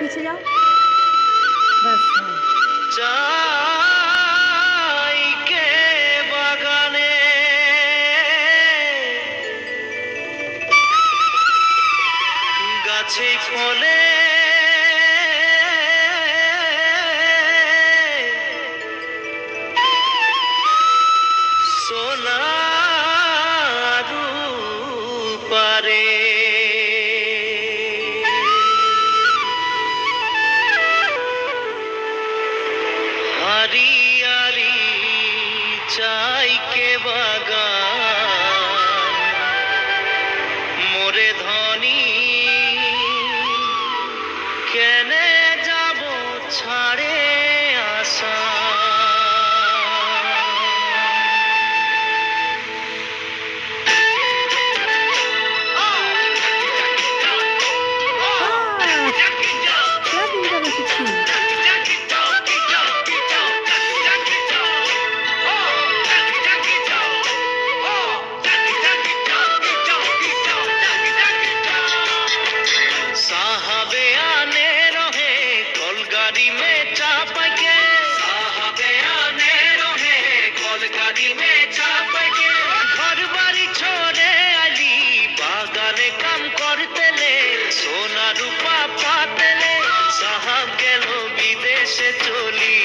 পিছে যাও। ব্যাস, হ্যাঁ। যাই কে বাগানে গাছে ফলে সোনার রূপারে হারিয়ারি চাই কে বাগান মোরে ধনী কেনে যাব ছাড়ে আসা ক্লাস ইন্টারভেল 16। साहबे आने रहे कलगाड़ी में चाप के साहबे आने रहे कलगाड़ी में चाप के घर बाड़ी छोड़े आली बागाने काम करते ले सोना रूपा पाते ले साहब गेलो विदेशे चली